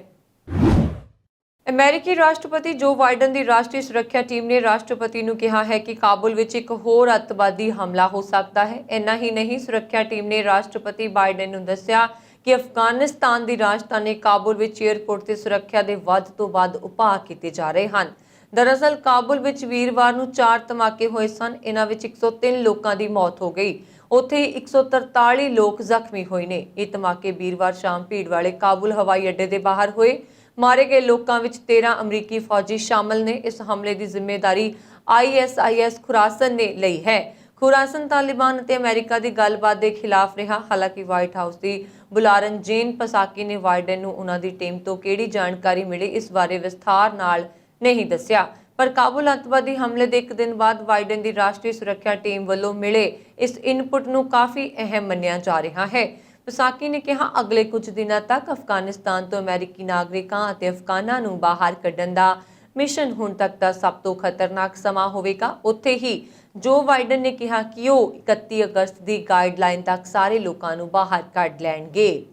ਅਮਰੀਕੀ ਰਾਸ਼ਟਰਪਤੀ ਜੋ ਬਾਈਡਨ ਦੀ ਰਾਸ਼ਟਰੀ ਸੁਰੱਖਿਆ ਟੀਮ ਨੇ ਰਾਸ਼ਟਰਪਤੀ ਨੂੰ ਕਿਹਾ ਹੈ ਕਿ ਕਾਬੁਲ ਵਿੱਚ ਇੱਕ ਹੋਰ ਅੱਤਵਾਦੀ ਹਮਲਾ ਹੋ ਸਕਦਾ ਹੈ। ਇੰਨਾ ਹੀ ਨਹੀਂ, ਸੁਰੱਖਿਆ ਟੀਮ ਨੇ ਰਾਸ਼ਟਰਪਤੀ ਬਾਈਡਨ ਨੂੰ ਦੱਸਿਆ ਕਿ ਅਫਗਾਨਿਸਤਾਨ ਦੀ ਰਾਜਧਾਨੀ ਕਾਬੁਲ ਵਿੱਚ ਏਅਰਪੋਰਟ ਤੇ ਸੁਰੱਖਿਆ ਦੇ ਵੱਧ ਤੋਂ ਵੱਧ ਉਪਾਅ ਕੀਤੇ ਜਾ ਰਹੇ ਹਨ। ਦਰਅਸਲ ਕਾਬੁਲ ਵਿੱਚ ਵੀਰਵਾਰ ਨੂੰ 4 ਧਮਾਕੇ ਹੋਏ ਸਨ। ਇਹਨਾਂ ਵਿੱਚ 103 ਲੋਕਾਂ ਦੀ ਮੌਤ ਹੋ ਗਈ। ਉੱਥੇ 143 ਲੋਕ ਜ਼ਖਮੀ ਹੋਏ ਨੇ। ਇਹ ਧਮਾਕੇ ਵੀਰਵਾਰ ਸ਼ਾਮ ਭੀੜ ਵਾਲੇ ਕਾਬੁਲ ਹਵਾਈ ਅੱਡੇ ਦੇ ਬਾਹਰ ਹੋਏ। ਮਾਰੇ ਗਏ ਲੋਕਾਂ ਵਿੱਚ 13 ਅਮਰੀਕੀ ਫੌਜੀ ਸ਼ਾਮਲ ਨੇ। ਇਸ ਹਮਲੇ ਦੀ ਜ਼ਿੰਮੇਵਾਰੀ ISIS ਖੁਰਾਸਨ ਨੇ ਲਈ ਹੈ। ਖੁਰਾਸਨ ਤਾਲਿਬਾਨ ਅਤੇ ਅਮਰੀਕਾ ਦੀ ਗੱਲਬਾਤ ਦੇ ਖਿਲਾਫ ਰਿਹਾ। ਹਾਲਾਂਕਿ ਵਾਈਟ ਹਾਊਸ ਦੀ ਬੁਲਾਰਨ ਜੇਨ ਪਸਾਕੀ ਨੇ ਬਾਈਡਨ ਨੂੰ ਉਹਨਾਂ ਦੀ ਟੀਮ ਤੋਂ ਕਿਹੜੀ ਜਾਣਕਾਰੀ ਮਿਲੀ ਇਸ ਬਾਰੇ ਵਿਸਥਾਰ ਨਾਲ ਨਹੀਂ ਦੱਸਿਆ। ਪਰ ਕਾਬੁਲ ਅੱਤਵਾਦੀ ਹਮਲੇ ਦੇ ਇੱਕ ਦਿਨ ਬਾਅਦ ਬਾਈਡਨ ਦੀ ਰਾਸ਼ਟਰੀ ਸੁਰੱਖਿਆ ਟੀਮ ਵੱਲੋਂ ਮਿਲੇ ਇਸ ਇਨਪੁਟ ਨੂੰ ਕਾਫੀ ਅਹਿਮ ਮੰਨਿਆ ਜਾ ਰਿਹਾ ਹੈ। ਪਸਾਕੀ ਨੇ ਕਿਹਾ, ਅਗਲੇ ਕੁਝ ਦਿਨਾਂ ਤੱਕ ਅਫਗਾਨਿਸਤਾਨ ਤੋਂ ਅਮਰੀਕੀ ਨਾਗਰਿਕਾਂ ਅਤੇ ਅਫਗਾਨਾਂ ਨੂੰ ਬਾਹਰ ਕੱਢਣ ਦਾ ਮਿਸ਼ਨ ਹੁਣ ਤੱਕ ਦਾ ਸਭ ਤੋਂ ਖਤਰਨਾਕ ਸਮਾਂ ਹੋਵੇਗਾ। ਉੱਥੇ ਹੀ ਜੋ ਬਾਈਡਨ ਨੇ ਕਿਹਾ ਕਿ ਉਹ 31 ਅਗਸਤ ਦੀ ਗਾਈਡਲਾਈਨ ਤੱਕ ਸਾਰੇ ਲੋਕਾਂ ਨੂੰ ਬਾਹਰ ਕੱਢ ਲੈਣਗੇ।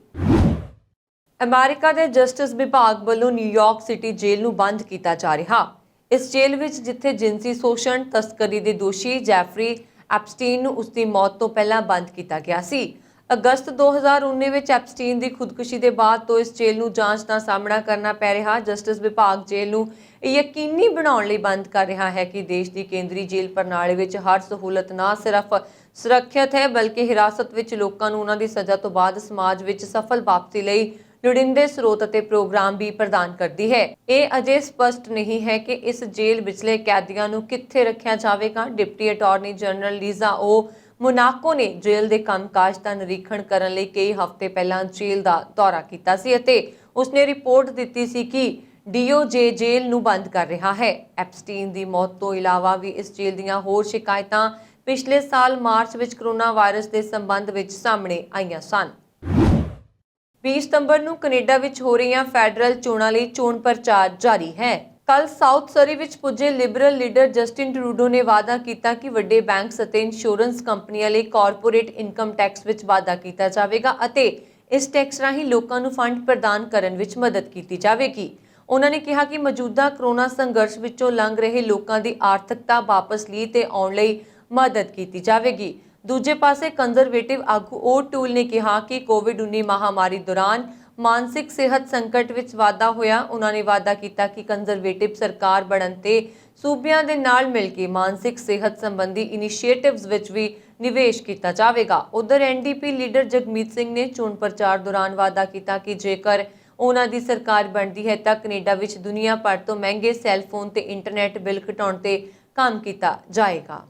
ਅਮਰੀਕਾ ਦੇ ਜਸਟਿਸ ਵਿਭਾਗ ਵੱਲੋਂ ਨਿਊਯਾਰਕ ਸਿਟੀ ਜੇਲ੍ਹ ਨੂੰ ਬੰਦ ਕੀਤਾ ਜਾ ਰਿਹਾ। ਇਸ ਜੇਲ੍ਹ ਵਿੱਚ ਜਿੱਥੇ ਜਿਨਸੀ ਸ਼ੋਸ਼ਣ ਤਸਕਰੀ ਦੇ ਦੋਸ਼ੀ ਜੈਫਰੀ ਐਪਸਟੀਨ ਨੂੰ ਉਸਦੀ ਮੌਤ ਤੋਂ ਪਹਿਲਾਂ ਬੰਦ ਕੀਤਾ ਗਿਆ ਸੀ। ਅਗਸਤ 2019 ਵਿੱਚ ਐਪਸਟੀਨ ਦੀ ਖੁਦਕੁਸ਼ੀ ਦੇ ਬਾਅਦ ਤੋਂ ਇਸ ਜੇਲ੍ਹ ਨੂੰ ਜਾਂਚ ਦਾ ਸਾਹਮਣਾ ਕਰਨਾ ਪੈ ਰਿਹਾ। ਜਸਟਿਸ ਵਿਭਾਗ ਜੇਲ੍ਹ ਨੂੰ ਇਹ ਯਕੀਨੀ ਬਣਾਉਣ ਲਈ ਬੰਦ ਕਰ ਰਿਹਾ ਹੈ ਕਿ ਦੇਸ਼ ਦੀ ਕੇਂਦਰੀ ਜੇਲ੍ਹ ਪ੍ਰਣਾਲੀ ਵਿੱਚ ਹਰ ਸਹੂਲਤ ਨਾ ਸਿਰਫ ਸੁਰੱਖਿਅਤ ਹੈ ਬਲਕਿ ਹਿਰਾਸਤ ਵਿੱਚ ਲੋਕਾਂ ਨੂੰ ਉਹਨਾਂ ਦੀ ਸਜ਼ਾ ਤੋਂ ਬਾਅਦ ਸਮਾਜ ਵਿੱਚ ਸਫਲ ਵਾਪਸੀ ਲਈ ਲੋੜੀਂਦੇ ਸਰੋਤ ਅਤੇ ਪ੍ਰੋਗਰਾਮ ਵੀ ਪ੍ਰਦਾਨ ਕਰਦੀ ਹੈ। ਇਹ ਅਜੇ ਸਪਸ਼ਟ ਨਹੀਂ ਹੈ ਕਿ ਇਸ ਜੇਲ੍ਹ ਵਿਚਲੇ ਕੈਦੀਆਂ ਨੂੰ ਕਿੱਥੇ ਰੱਖਿਆ ਜਾਵੇਗਾ। ਡਿਪਟੀ ਅਟਾਰਨੀ ਜਨਰਲ ਲੀਜ਼ਾ ਓ ਮੋਨਾਕੋ ਨੇ ਜੇਲ੍ਹ ਦੇ ਕੰਮਕਾਜ ਦਾ ਨਿਰੀਖਣ ਕਰਨ ਲਈ ਕਈ ਹਫ਼ਤੇ ਪਹਿਲਾਂ ਜੇਲ੍ਹ ਦਾ ਦੌਰਾ ਕੀਤਾ ਸੀ ਅਤੇ ਉਸਨੇ ਰਿਪੋਰਟ ਦਿੱਤੀ ਸੀ ਕਿ DOJ ਜੇਲ੍ਹ ਨੂੰ ਬੰਦ ਕਰ ਰਿਹਾ ਹੈ। ਐਪਸਟੀਨ ਦੀ ਮੌਤ ਤੋਂ ਇਲਾਵਾ ਵੀ ਇਸ ਜੇਲ੍ਹ ਦੀਆਂ ਹੋਰ ਸ਼ਿਕਾਇਤਾਂ ਪਿਛਲੇ ਸਾਲ ਮਾਰਚ ਵਿੱਚ ਕਰੋਨਾ ਵਾਇਰਸ ਦੇ ਸੰਬੰਧ ਵਿੱਚ ਸਾਹਮਣੇ ਆਈਆਂ ਸਨ। 20 ਸਤੰਬਰ ਨੂੰ ਕੈਨੇਡਾ ਵਿੱਚ ਹੋ ਰਹੀਆਂ ਫੈਡਰਲ ਚੋਣਾਂ ਲਈ ਚੋਣ ਪ੍ਰਚਾਰ ਜਾਰੀ ਹੈ। ਕੱਲ ਸਾਊਥ ਸਰੀ ਵਿੱਚ ਪੁੱਜੇ ਲਿਬਰਲ ਲੀਡਰ ਜਸਟਿਨ ਟਰੂਡੋ ਨੇ ਵਾਅਦਾ ਕੀਤਾ ਕਿ ਵੱਡੇ ਬੈਂਕਸ ਅਤੇ ਇੰਸ਼ੋਰੈਂਸ ਕੰਪਨੀਆਂ ਲਈ ਕਾਰਪੋਰੇਟ ਇਨਕਮ ਟੈਕਸ ਵਿੱਚ ਵਾਧਾ ਕੀਤਾ ਜਾਵੇਗਾ ਅਤੇ ਇਸ ਟੈਕਸ ਰਾਹੀਂ ਲੋਕਾਂ ਨੂੰ ਫੰਡ ਪ੍ਰਦਾਨ ਕਰਨ ਵਿੱਚ ਮਦਦ ਕੀਤੀ ਜਾਵੇਗੀ। ਉਹਨਾਂ ਨੇ ਕਿਹਾ ਕਿ ਮੌਜੂਦਾ ਕਰੋਨਾ ਸੰਘਰਸ਼ ਵਿੱਚੋਂ ਲੰਘ ਰਹੇ ਲੋਕਾਂ ਦੀ ਆਰਥਿਕਤਾ ਵਾਪਸ ਲਈ ਤੇ ਆਉਣ ਲਈ ਮਦਦ ਕੀਤੀ ਜਾਵੇਗੀ। ਦੂਜੇ ਪਾਸੇ ਕੰਜ਼ਰਵੇਟਿਵ ਆਗੂ ਓ ਟੂਲ ਨੇ ਕਿਹਾ ਕਿ ਕੋਵਿਡ-19 ਮਹਾਮਾਰੀ ਦੌਰਾਨ ਮਾਨਸਿਕ ਸਿਹਤ ਸੰਕਟ ਵਿੱਚ ਵਾਧਾ ਹੋਇਆ। ਉਹਨਾਂ ਨੇ ਵਾਅਦਾ ਕੀਤਾ ਕਿ ਕੰਜ਼ਰਵੇਟਿਵ ਸਰਕਾਰ ਬਣਨ ਤੇ ਸੂਬਿਆਂ ਦੇ ਨਾਲ ਮਿਲ ਕੇ ਮਾਨਸਿਕ ਸਿਹਤ ਸੰਬੰਧੀ ਇਨੀਸ਼ੀਏਟਿਵਸ ਵਿੱਚ ਵੀ ਨਿਵੇਸ਼ ਕੀਤਾ ਜਾਵੇਗਾ। ਉਧਰ NDP ਲੀਡਰ ਜਗਮੀਤ ਸਿੰਘ ਨੇ ਚੋਣ ਪ੍ਰਚਾਰ ਦੌਰਾਨ ਵਾਅਦਾ ਕੀਤਾ ਕਿ ਜੇਕਰ ਉਹਨਾਂ ਦੀ ਸਰਕਾਰ ਬਣਦੀ ਹੈ ਤਾਂ ਕੈਨੇਡਾ ਵਿੱਚ ਦੁਨੀਆ ਭਰ ਤੋਂ ਮਹਿੰਗੇ ਸੈੱਲਫੋਨ ਤੇ ਇੰਟਰਨੈਟ ਬਿੱਲ ਘਟਾਉਣ ਤੇ ਕੰਮ ਕੀਤਾ ਜਾਏਗਾ।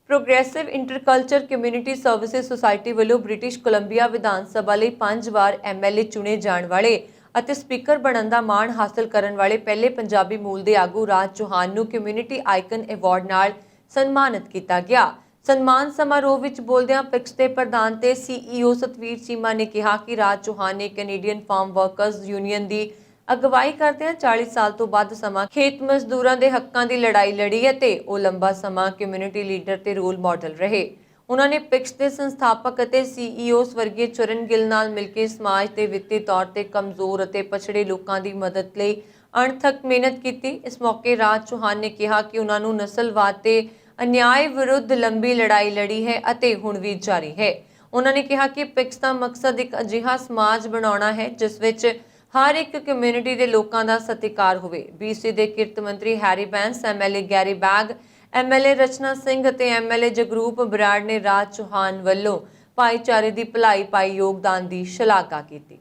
ਪ੍ਰੋਗਰੈਸਿਵ ਇੰਟਰਕਲਚਰ ਕਮਿਊਨਿਟੀ ਸਰਵਿਸਿਜ਼ ਸੁਸਾਇਟੀ ਵੱਲੋਂ ਬ੍ਰਿਟਿਸ਼ ਕੋਲੰਬੀਆ ਵਿਧਾਨ ਸਭਾ ਲਈ 5 ਵਾਰ MLA ਚੁਣੇ ਜਾਣ ਵਾਲੇ ਅਤੇ ਸਪੀਕਰ ਬਣਨ ਦਾ ਮਾਣ ਹਾਸਲ ਕਰਨ ਵਾਲੇ ਪਹਿਲੇ ਪੰਜਾਬੀ ਮੂਲ ਦੇ ਆਗੂ ਰਾਜ ਚੌਹਾਨ ਨੂੰ ਕਮਿਊਨਿਟੀ ਆਈਕਨ ਅਵਾਰਡ ਨਾਲ ਸਨਮਾਨਿਤ ਕੀਤਾ ਗਿਆ। ਸਨਮਾਨ ਸਮਾਰੋਹ ਵਿੱਚ ਬੋਲਦਿਆਂ ਪਿਕਸ ਦੇ ਪ੍ਰਧਾਨ ਤੇ CEO ਸਤਵੀਰ ਚੀਮਾ ਨੇ ਕਿਹਾ ਕਿ ਰਾਜ ਚੌਹਾਨ ਨੇ ਕੈਨੇਡੀਅਨ ਫਾਰਮ ਵਰਕਰਜ਼ ਯੂਨੀਅਨ ਦੀ ਅਗਵਾਈ ਕਰਦਿਆਂ 40 ਸਾਲ ਤੋਂ ਵੱਧ ਸਮਾਂ ਖੇਤ ਮਜ਼ਦੂਰਾਂ ਦੇ ਹੱਕਾਂ ਦੀ ਲੜਾਈ ਲੜੀ ਅਤੇ ਉਹ ਲੰਬਾ ਸਮਾਂ ਕਮਿਊਨਿਟੀ ਲੀਡਰ ਤੇ ਰੋਲ ਮਾਡਲ ਰਹੇ। ਉਹਨਾਂ ਨੇ ਪਿਕਸ ਦੇ ਸੰਸਥਾਪਕ ਅਤੇ CEO ਸਵਰਗੀ ਚਰਨ ਗਿੱਲ ਨਾਲ ਮਿਲ ਕੇ ਸਮਾਜ ਦੇ ਵਿੱਤੀ ਤੌਰ ਤੇ ਕਮਜ਼ੋਰ ਅਤੇ ਪਛੜੇ ਲੋਕਾਂ ਦੀ ਮਦਦ ਲਈ ਅਣਥੱਕ ਮਿਹਨਤ ਕੀਤੀ। ਇਸ ਮੌਕੇ ਰਾਜ ਚੌਹਾਨ ਨੇ ਕਿਹਾ ਕਿ ਉਹਨਾਂ ਨੂੰ ਨਸਲਵਾਦ ਤੇ ਅਨਿਆਏ ਵਿਰੁੱਧ ਲੰਬੀ ਲੜਾਈ ਲੜੀ ਹੈ ਅਤੇ ਹੁਣ ਵੀ ਜਾਰੀ ਹੈ। ਉਹਨਾਂ ਨੇ ਕਿਹਾ ਕਿ ਪਿਕਸ ਦਾ ਮਕਸਦ ਇੱਕ ਅਜਿਹਾ ਸਮਾਜ ਬਣਾਉਣਾ ਹੈ ਜਿਸ ਵਿੱਚ ਹਰ ਇੱਕ ਕਮਿਊਨਿਟੀ ਦੇ ਲੋਕਾਂ ਦਾ ਸਤਿਕਾਰ ਹੋਵੇ। BC ਦੇ ਕਿਰਤ ਮੰਤਰੀ Harry Bains, MLA Garry Begg, MLA Rachna Singh ਅਤੇ MLA ਜਗਰੂਪ ਬਰਾੜ ਨੇ ਰਾਜ ਚੌਹਾਨ ਵੱਲੋਂ ਭਾਈਚਾਰੇ ਦੀ ਭਲਾਈ ਪਾਈ ਯੋਗਦਾਨ ਦੀ ਸ਼ਲਾਘਾ ਕੀਤੀ।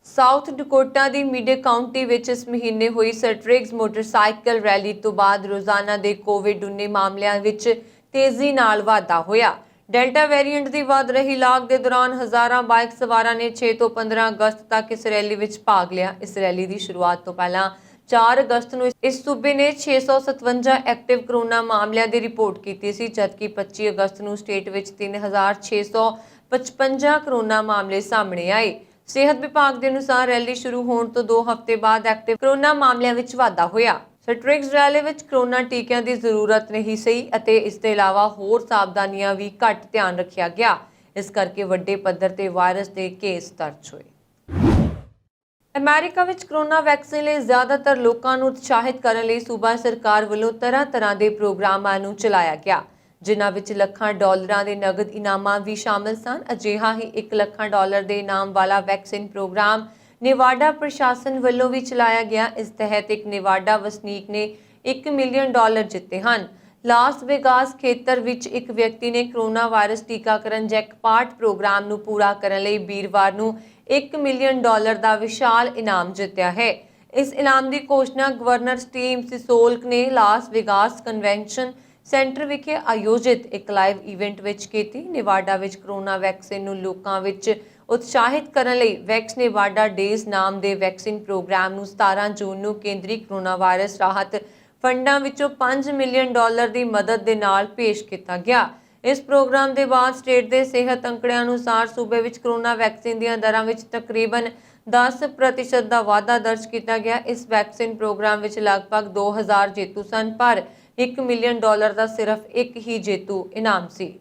ਸਾਊਥ ਡਕੋਟਾ ਦੀ ਮਿਡੇ ਕਾਉਂਟੀ ਵਿੱਚ ਇਸ ਮਹੀਨੇ ਹੋਈ ਸਟ੍ਰਿਗਜ਼ ਮੋਟਰਸਾਈਕਲ ਰੈਲੀ ਤੋਂ ਬਾਅਦ ਰੋਜ਼ਾਨਾ ਦੇ ਕੋਵਿਡ-19 ਮਾਮਲਿਆਂ ਵਿੱਚ ਤੇਜ਼ੀ ਨਾਲ ਵਾਧਾ ਹੋਇਆ। ਡੈਲਟਾ ਵੇਰੀਐਂਟ ਦੀ ਵੱਧ ਰਹੀ ਲਾਗ ਦੇ ਦੌਰਾਨ ਹਜ਼ਾਰਾਂ ਬਾਈਕ ਸਵਾਰਾਂ ਨੇ 6 ਤੋਂ 15 ਅਗਸਤ ਤੱਕ ਇਸ ਰੈਲੀ ਵਿੱਚ ਭਾਗ ਲਿਆ। ਇਸ ਰੈਲੀ ਦੀ ਸ਼ੁਰੂਆਤ ਤੋਂ ਪਹਿਲਾਂ 4 ਅਗਸਤ ਨੂੰ ਇਸ ਸੂਬੇ ਨੇ 657 ਐਕਟਿਵ ਕਰੋਨਾ ਮਾਮਲਿਆਂ ਦੀ ਰਿਪੋਰਟ ਕੀਤੀ ਸੀ, ਜਦਕਿ 25 ਅਗਸਤ ਨੂੰ ਸਟੇਟ ਵਿੱਚ 3655 ਕਰੋਨਾ ਮਾਮਲੇ ਸਾਹਮਣੇ ਆਏ। ਸਿਹਤ ਵਿਭਾਗ ਦੇ ਅਨੁਸਾਰ ਰੈਲੀ ਸ਼ੁਰੂ ਹੋਣ ਤੋਂ 2 ਹਫ਼ਤੇ ਬਾਅਦ ਐਕਟਿਵ ਕਰੋਨਾ ਮਾਮਲਿਆਂ ਵਿੱਚ ਵਾਧਾ ਹੋਇਆ। ਸਟ੍ਰਿਗਜ਼ ਰੈਲੀ ਵਿੱਚ ਕਰੋਨਾ ਟੀਕਿਆਂ ਦੀ ਜ਼ਰੂਰਤ ਨਹੀਂ ਸੀ ਅਤੇ ਇਸ ਦੇ ਇਲਾਵਾ ਹੋਰ ਸਾਵਧਾਨੀਆਂ ਵੀ ਘੱਟ ਧਿਆਨ ਰੱਖਿਆ ਗਿਆ। ਇਸ ਕਰਕੇ ਵੱਡੇ ਪੱਧਰ ਤੇ ਵਾਇਰਸ ਦੇ ਕੇਸ ਦਰਜ ਹੋਏ। ਅਮਰੀਕਾ ਵਿੱਚ ਕਰੋਨਾ ਵੈਕਸੀਨ ਲਈ ਜ਼ਿਆਦਾਤਰ ਲੋਕਾਂ ਨੂੰ ਉਤਸ਼ਾਹਿਤ ਕਰਨ ਲਈ ਸੂਬਾ ਸਰਕਾਰ ਵੱਲੋਂ ਤਰ੍ਹਾਂ-ਤਰ੍ਹਾਂ ਦੇ ਪ੍ਰੋਗਰਾਮਾਂ ਨੂੰ ਚਲਾਇਆ ਗਿਆ, ਜਿਨ੍ਹਾਂ ਵਿੱਚ ਲੱਖਾਂ ਡਾਲਰਾਂ ਦੇ ਨਗਦ ਇਨਾਮਾਂ ਵੀ ਸ਼ਾਮਲ ਸਨ। ਅਜਿਹਾ ਹੀ $1 ਲੱਖ ਦੇ ਇਨਾਮ ਵਾਲਾ ਵੈਕਸੀਨ ਪ੍ਰੋਗਰਾਮ ਨੇਵਾਡਾ ਪ੍ਰਸ਼ਾਸਨ ਵੱਲੋਂ ਵੀ ਚਲਾਇਆ ਗਿਆ। ਇਸ ਤਹਿਤ ਇੱਕ ਨੇਵਾਡਾ ਵਸਨੀਕ ਨੇ $1 ਮਿਲੀਅਨ ਜਿੱਤੇ ਹਨ। ਲਾਸ ਵੇਗਾਸ ਖੇਤਰ ਵਿੱਚ ਇੱਕ ਵਿਅਕਤੀ ਨੇ ਕਰੋਨਾ ਵਾਇਰਸ ਟੀਕਾਕਰਨ ਜੈਕਪਾਟ ਪ੍ਰੋਗਰਾਮ ਨੂੰ ਪੂਰਾ ਕਰਨ ਲਈ ਵੀਰਵਾਰ ਨੂੰ $1 ਮਿਲੀਅਨ ਦਾ ਵਿਸ਼ਾਲ ਇਨਾਮ ਜਿੱਤਿਆ ਹੈ। ਇਸ ਇਨਾਮ ਦੀ ਘੋਸ਼ਣਾ ਗਵਰਨਰ ਸਟੀਵ ਸਿਸੋਲਕ ਨੇ ਲਾਸ ਵੇਗਾਸ ਕਨਵੈਨਸ਼ਨ ਸੈਂਟਰ ਵਿਖੇ ਆਯੋਜਿਤ ਇੱਕ ਲਾਈਵ ਇਵੈਂਟ ਵਿੱਚ ਕੀਤੀ। ਨੇਵਾਡਾ ਵਿੱਚ ਕਰੋਨਾ ਵੈਕਸੀਨ ਨੂੰ ਲੋਕਾਂ ਵਿੱਚ ਉਤਸ਼ਾਹਿਤ ਕਰਨ ਲਈ ਵੈਕਸ ਨੇਵਾਡਾ ਡੇਜ਼ ਨਾਮ ਦੇ ਵੈਕਸੀਨ ਪ੍ਰੋਗਰਾਮ ਨੂੰ 17 ਜੂਨ ਨੂੰ ਕੇਂਦਰੀ ਕਰੋਨਾ ਵਾਇਰਸ ਰਾਹਤ ਫੰਡਾਂ ਵਿੱਚੋਂ $5 ਮਿਲੀਅਨ ਦੀ ਮਦਦ ਦੇ ਨਾਲ ਪੇਸ਼ ਕੀਤਾ ਗਿਆ। ਇਸ ਪ੍ਰੋਗਰਾਮ ਦੇ ਬਾਅਦ ਸਟੇਟ ਦੇ ਸਿਹਤ ਅੰਕੜਿਆਂ ਅਨੁਸਾਰ ਸੂਬੇ ਵਿੱਚ ਕਰੋਨਾ ਵੈਕਸੀਨ ਦੀਆਂ ਦਰਾਂ ਵਿੱਚ ਤਕਰੀਬਨ 10% ਦਾ ਵਾਧਾ ਦਰਜ ਕੀਤਾ ਗਿਆ। ਇਸ ਵੈਕਸੀਨ ਪ੍ਰੋਗਰਾਮ ਵਿੱਚ ਲਗਭਗ 2000 ਜੇਤੂ ਸਨ, ਪਰ $1 ਮਿਲੀਅਨ ਦਾ ਸਿਰਫ ਇੱਕ ਹੀ ਜੇਤੂ ਇਨਾਮ ਸੀ।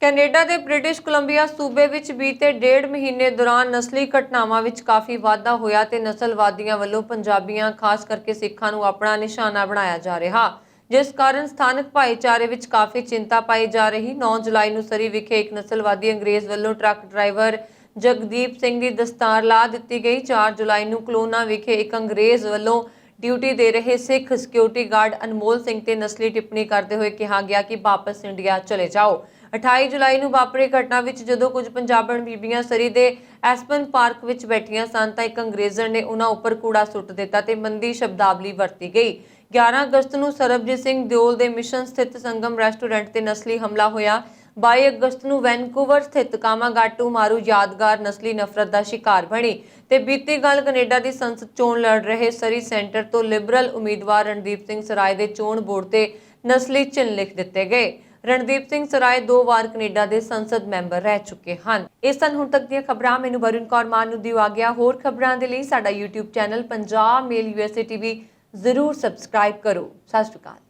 ਕੈਨੇਡਾ ਦੇ ਬ੍ਰਿਟਿਸ਼ ਕੋਲੰਬੀਆ ਸੂਬੇ ਵਿੱਚ ਬੀਤੇ 1.5 ਮਹੀਨੇ ਦੌਰਾਨ ਨਸਲੀ ਘਟਨਾਵਾਂ ਵਿੱਚ ਕਾਫੀ ਵਾਧਾ ਹੋਇਆ ਤੇ ਨਸਲਵਾਦੀਆਂ ਵੱਲੋਂ ਪੰਜਾਬੀਆਂ ਖਾਸ ਕਰਕੇ ਸਿੱਖਾਂ ਨੂੰ ਆਪਣਾ ਨਿਸ਼ਾਨਾ ਬਣਾਇਆ ਜਾ ਰਿਹਾ, ਜਿਸ ਕਾਰਨ ਸਥਾਨਕ ਭਾਈਚਾਰੇ ਵਿੱਚ ਕਾਫੀ ਚਿੰਤਾ ਪਾਈ ਜਾ ਰਹੀ। 9 ਜੁਲਾਈ ਨੂੰ ਸਰੀ ਵਿਖੇ ਇੱਕ ਨਸਲਵਾਦੀ ਅੰਗਰੇਜ਼ ਵੱਲੋਂ ਟਰੱਕ ਡਰਾਈਵਰ ਜਗਦੀਪ ਸਿੰਘ ਦੀ ਦਸਤਾਰ ਲਾ ਦਿੱਤੀ ਗਈ। 4 ਜੁਲਾਈ ਨੂੰ ਕਲੋਨਾ ਵਿਖੇ ਇੱਕ ਅੰਗਰੇਜ਼ ਵੱਲੋਂ ਡਿਊਟੀ ਦੇ ਰਹੇ ਸਿੱਖ ਸਿਕਿਉਰਿਟੀ ਗਾਰਡ ਅਨਮੋਲ ਸਿੰਘ ਤੇ ਨਸਲੀ ਟਿੱਪਣੀ ਕਰਦੇ ਹੋਏ ਕਿਹਾ ਗਿਆ ਕਿ ਵਾਪਸ ਇੰਡੀਆ ਚਲੇ ਜਾਓ। 28 ਜੁਲਾਈ ਨੂੰ ਵਾਪਰੀ ਘਟਨਾ ਵਿੱਚ ਜਦੋਂ ਕੁਝ ਪੰਜਾਬਣ ਬੀਬੀਆਂ ਸਰੀ ਦੇ ਐਸਪਨ ਪਾਰਕ ਵਿੱਚ ਬੈਠੀਆਂ ਸਨ ਤਾਂ ਇੱਕ ਅੰਗਰੇਜ਼ਣ ਨੇ ਉਹਨਾਂ ਉੱਪਰ ਕੂੜਾ ਸੁੱਟ ਦਿੱਤਾ ਤੇ ਮੰਦੀ ਸ਼ਬਦਾਵਲੀ ਵਰਤੀ ਗਈ। 11 ਅਗਸਤ ਨੂੰ ਸਰਬਜੀਤ ਸਿੰਘ ਦਿਓਲ ਦੇ ਮਿਸ਼ਨ ਸਥਿਤ ਸੰਗਮ ਰੈਸਟੋਰੈਂਟ ਤੇ ਨਸਲੀ ਹਮਲਾ ਹੋਇਆ। 22 ਅਗਸਤ ਨੂੰ ਵੈਨਕੂਵਰ ਸਥਿਤ ਕਾਮਾਗਾਟੂ ਮਾਰੂ ਯਾਦਗਾਰ ਨਸਲੀ ਨਫ਼ਰਤ ਦਾ ਸ਼ਿਕਾਰ ਬਣੀ ਤੇ ਬੀਤੀ ਕੱਲ ਕੈਨੇਡਾ ਦੀ ਸੰਸਦ ਚੋਣ ਲੜ ਰਹੇ ਸਰੀ ਸੈਂਟਰ ਤੋਂ ਲਿਬਰਲ ਉਮੀਦਵਾਰ ਰਣਦੀਪ ਸਿੰਘ ਸਰਾਏ ਦੇ ਚੋਣ ਬੋਰਡ ਤੇ ਨਸਲੀ ਚਿੰਨ੍ਹ ਲਿਖ ਦਿੱਤੇ ਗਏ। ਰਣਦੀਪ ਸਿੰਘ ਸਰਾਏ 2 ਵਾਰ ਕੈਨੇਡਾ ਦੇ ਸੰਸਦ ਮੈਂਬਰ ਰਹਿ ਚੁੱਕੇ ਹਨ। ਇਸ ਸਨ ਹੁਣ ਤੱਕ ਦੀਆਂ ਖਬਰਾਂ। ਮੈਨੂੰ ਵਰੁਣ ਕੌਰ ਮਾਨ ਨੂੰ ਦਿਓ ਆ ਗਿਆ। ਹੋਰ ਖਬਰਾਂ ਦੇ ਲਈ ਸਾਡਾ YouTube ਚੈਨਲ ਪੰਜਾਬ ਮੇਲ USA TV ਜ਼ਰੂਰ ਸਬਸਕ੍ਰਾਈਬ ਕਰੋ। ਸਤਿ ਸ਼੍ਰੀ ਅਕਾਲ।